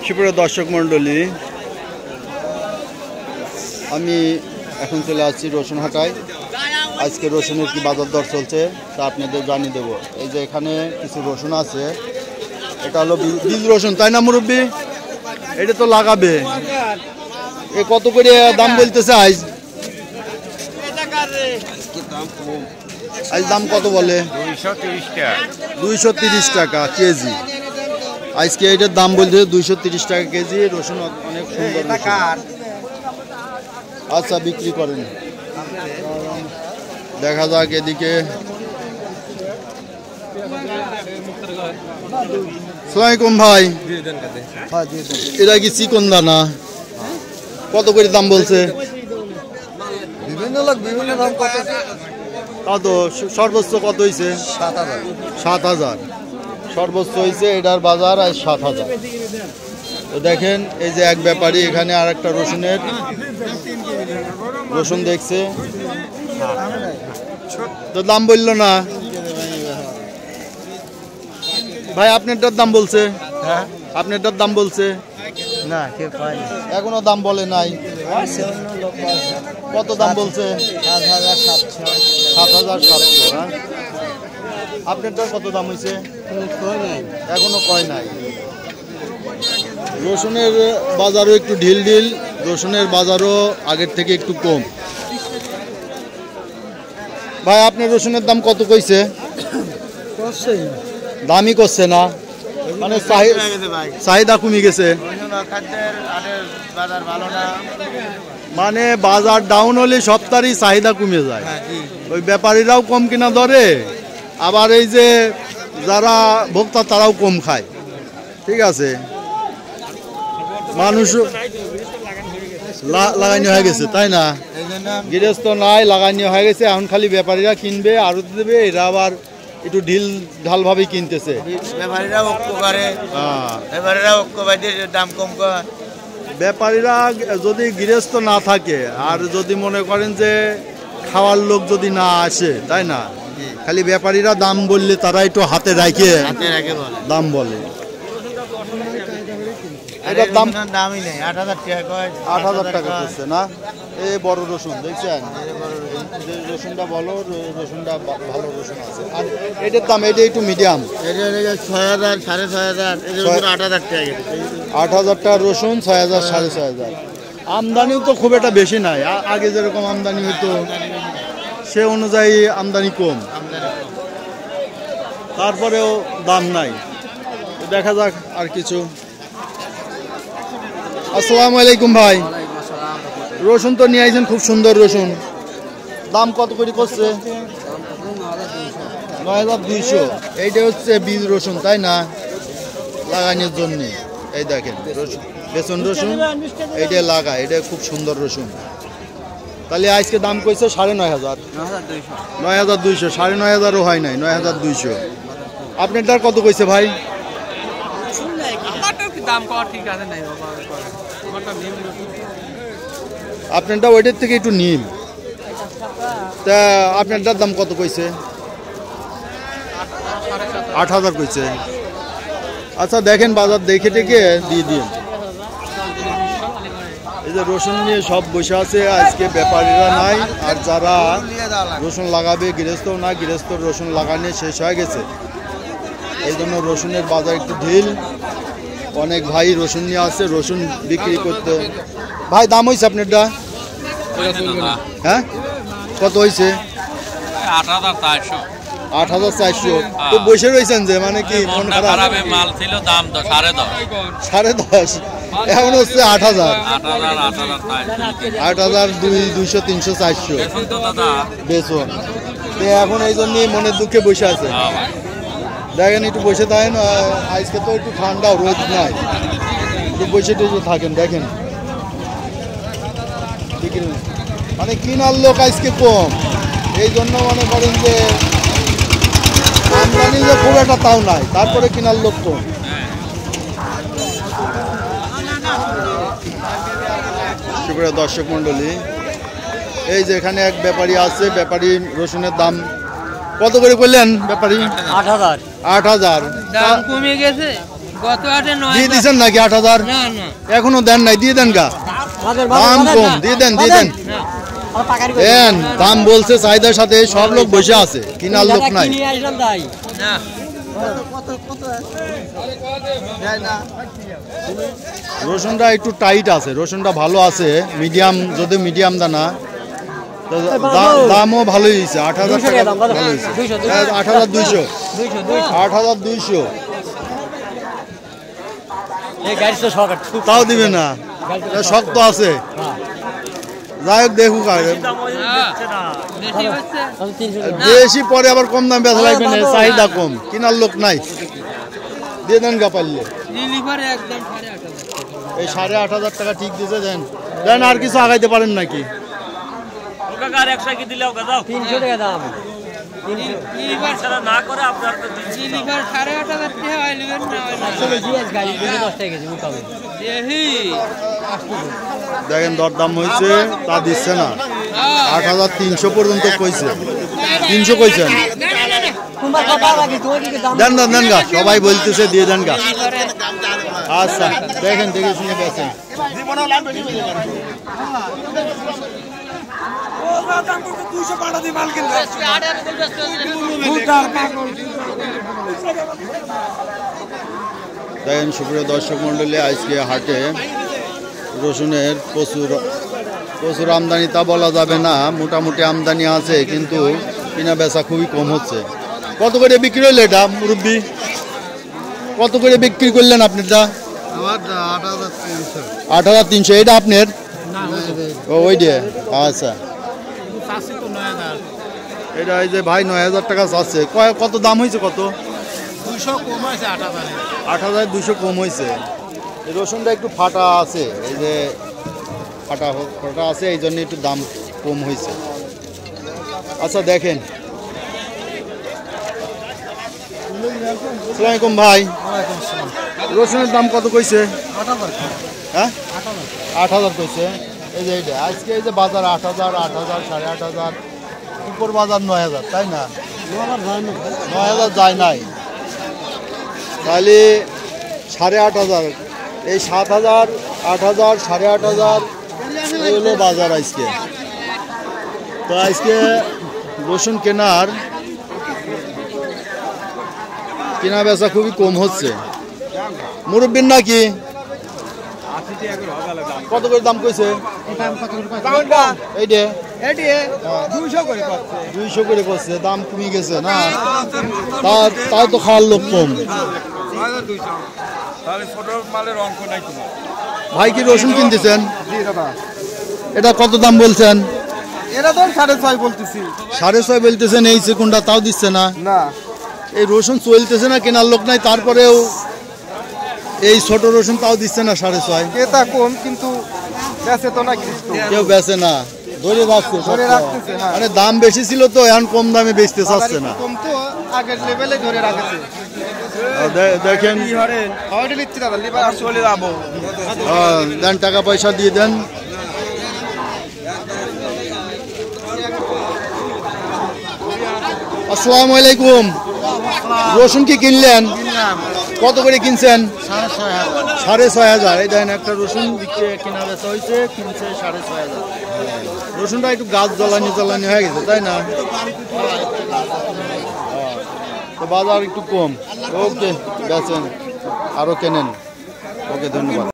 সুপ্রিয় দর্শক মণ্ডলী, আমি এখন চলে আসছি রসুন হাটায়। আজকে রসুনের কি বাজার দর চলছে তা আপনাদের জানিয়ে দেবো। এই যে এখানে কিছু রসুন আছে, এটা হলো বীজ রসুন, তাই না মুরব্বী? এটা তো লাগাবে। এ কত করে দাম বলতেছে আজ? আজ দাম কত বলে? 230 টাকা কেজি। আজকে এটার দাম বলছে 230 টাকা কেজি। রসুন অনেক সুন্দর। আচ্ছা, বিক্রি করেন। দেখা যাক এদিকে। সালামালাইকুম ভাই, এটা কি চিকন দানা? কত করে দাম বলছে? বিভিন্ন লোক বিভিন্ন দাম কত। কত সর্বোচ্চ কত হয়েছে? 7,000 সর্বোচ্চ হয়েছে। এটার বাজার আজ 7,000। তো দেখেন, এই যে এক ব্যাপারী এখানে আর একটা রসুন দেখছে, তো দাম বললো না ভাই। আপনারটার দাম বলছে? আপনারটার দাম বলছে না, কেউ পায়নি এখনো দাম বলে নাই। কত দাম বলছে? 7,700। হ্যাঁ, আপনারটার কত দাম হয়েছে? এখনো কয় নাই। রসুনের বাজারও একটু ঢিল। রসুনের বাজারও আগের থেকে একটু কম। ভাই, আপনার রসুনের দাম কত কইছে? দামই করছে না, মানে চাহিদা কমে গেছে। মানে বাজার ডাউন হলে সপ্তাহে চাহিদা কমে যায়। ওই ব্যাপারীরাও কম কিনা ধরে, আবার এই যে যারা ভোক্তা তারাও কম খায়। ঠিক আছে, মানুষ লাগানো হয়ে গেছে, তাই না? গৃহস্থ নাই, লাগানো হয়ে গেছে। এখন খালি ব্যাপারীরা কিনবে, আরো দেবে। এরা আবার একটু ঢাল ভাবে কিনতেছে। ব্যাপারীরা যদি গৃহস্থ না থাকে, আর যদি মনে করেন যে খাওয়ার লোক যদি না আসে, তাই না, খালি ব্যাপারীরা দাম বললে তারা একটু হাতে রাখে দাম বলে। এটার দাম দামই নেই, 8,000 টাকা। 8,000 টাকা করছে না? এই বড় রসুন দেখছেন? রসুনটা বলো, রসুনটা ভালো রসুন আছে। আর এটার দাম, এটা একটু মিডিয়াম। 6,000, 6,500, 8,000 টাকা। 8,000 টাকা রসুন, 6,000, 6,500। আমদানিও তো খুব একটা বেশি নাই। আগে যেরকম আমদানি হতো সে অনুযায়ী আমদানি কম, তারপরেও দাম নাই। দেখা যাক আর কিছু। আসসালামু আলাইকুম ভাই, রসুন তো নিয়ে আইছেন, খুব সুন্দর রসুন। দাম কত করে করছে? 9,200। এইটা হচ্ছে বীজ রসুন, তাই না, লাগানোর জন্য। এই দেখেন বেসন রসুন, এইটা লাগায়। এটা খুব সুন্দর রসুন। তাহলে আজকে দাম কইছে 9,500। 9,200, 9,500ও হয় নাই, 9,200। আপনারটার কত কইছে ভাই? আপনারটা ওইটার থেকে একটু নিন। তা আপনারটার দাম কত কইছে? 8,000 কইছে। আচ্ছা, দেখেন বাজার দেখে টেকে দিয়ে দিন। এই যে রসুন নিয়ে সব বসে আছে, আজকে ব্যাপারীরা নাই। আর যারা রসুন লাগাবে, গৃহস্থ না, গৃহস্থর রসুন লাগানো শেষ হয়ে গেছে। এই জন্য রসুনের বাজার একটু ঢিল। অনেক ভাই রসুন নিয়ে আসছে রসুন বিক্রি করতে। ভাই, দাম হয়েছে আপনারটা? হ্যাঁ, কত হয়েছে? 8,400। তো বসে রয়েছেন যে, মানে কি মন খারাপ? মাল ছিল দাম 10.5। এখন হচ্ছে 8,000। 8,000, 200, 300, 400 বেতন। এখন এই জন্যই মনের দুঃখে বসে আছে। দেখেন, একটু বসে থাকেন। আজকে তো একটু ঠান্ডা, রোদ নাই, একটু বসে থাকেন। দেখেন, মানে কিনার লোক আজকে কম। এই জন্য মনে করেন যে আমদানি যে খুব একটা তাও নাই, তারপরে কিনার লোক কম। সুপ্রিয় দর্শক মন্ডলী, এই যে এখানে এক ব্যাপারী আছে। ব্যাপারী রসুনের দাম কত করে বললেন ব্যাপারী? 8,000। 8,000 দাম কমে গেছে। গত হাটে 9 দিয়ে দিছেন নাকি 8,000? না না এখনো দেন নাই, দিয়ে দেন গা। দাম কম, দিয়ে দেন দেন। দাম বলছে চাহিদার সাথে, সব লোক বসে আছে, কিনার লোক নাই। না রসুনটা একটু টাইট আছে, রসুনটা ভালো আছে, মিডিয়াম, যদি মিডিয়াম দানা তো দামও ভালোই হয়েছে। 8,000 টাকা ভালো হয়েছে। 8,200 8,200 তাও দিবে না, শক্ত আছে। যাই হোক, দেখুক আগে বেশি, পরে আবার কম দাম বেচা লাগবে না, চাহিদা কম, কিনার লোক নাই। দিয়ে দেন গা পারলে। এই 8,500 টাকা ঠিক দিতে দেন। দেন, আর কিছু আগাইতে পারেন নাকি? দেখেন দরদাম হয়েছে, তা দিচ্ছে না। 8,300 পর্যন্ত কইছে, 300 কইছেন। দেন না, দেন গা, সবাই বলতেছে দিয়ে দেন গা। আচ্ছা, দেখেন, দেখে শুনে বেছেন। দেখেন সুপ্রিয় দর্শক মন্ডলী, আজকে হাটে রসুনের প্রচুর আমদানি তা বলা যাবে না, মোটামুটি আমদানি আছে, কিন্তু কিনা বেচা খুবই কম হচ্ছে। কত করে বিক্রি হলো এটা মুরব্বি? কত করে বিক্রি করলেন আপনারটা? 8,300। এটা আপনার? ওই দিয়ে। আচ্ছা, এটা এই যে ভাই 9,000 টাকা চাচ্ছে। কত দাম হয়েছে? কত? 8,200 কম হয়েছে। এই রসুনটা একটু ফাটা আছে, এই যে ফাটা আছে, এই জন্য একটু দাম কম হয়েছে। আচ্ছা, দেখেন। আসসালামু আলাইকুম ভাই। রসুনের দাম কত কইছে? 8,000। হ্যাঁ, 8,000 কইছে। এই যে এইটা আজকে, এই যে বাজার 8,000, 8,000, 8,500, উপর বাজার 9,000, তাই না? 9,000 যায় নাই, তাহলে 8,500। এই 7,000, 8,000, 8,500 এগুলো বাজার আজকে। তো আজকে রসুন কেনা বেচা খুবই কম হচ্ছে। মুরব্বির নাকি? কত করে দাম কইছে? এইটা 200 করে করছে, দাম কমে গেছে না? তাও তো খাওয়ার লোক কম। ভাই কি রসুন কিনতেছেন? এটা কত দাম বলছেন? এরা তো 6.5 বলতেছি। 6.5 বলতেছেন, এই সেকুন্ডা তাও দিচ্ছে না। না, এই রসুন চলতেছে না, কেনার লোক নাই, তারপরেও এই ছোট রসুন তাও দিচ্ছে না 6.5। ক্রেতা কম, কিন্তু বেচে তো না, কেউ বেচে না, ধরে রাখতেছে। মানে দাম বেশি ছিল তো, এখন কম দামে বেচতে চাচ্ছে না। কম তো আগের লেভেলে ধরে রাখছে। দেখেন, দেন, টাকা পয়সা দিয়ে দেন। আসসালামু আলাইকুম। রসুন কি কিনলেন? কত করে কিনছেন? 6,500। এই দেখেন, একটা রসুন কেনা বেচা হয়েছে, কিনছে 6,500। রসুনটা একটু গাছ জ্বালানি হয়ে গেছে, তাই না? তো বাজার একটু কম। ওকে, বেচেন, আরো কেনেন। ওকে, ধন্যবাদ।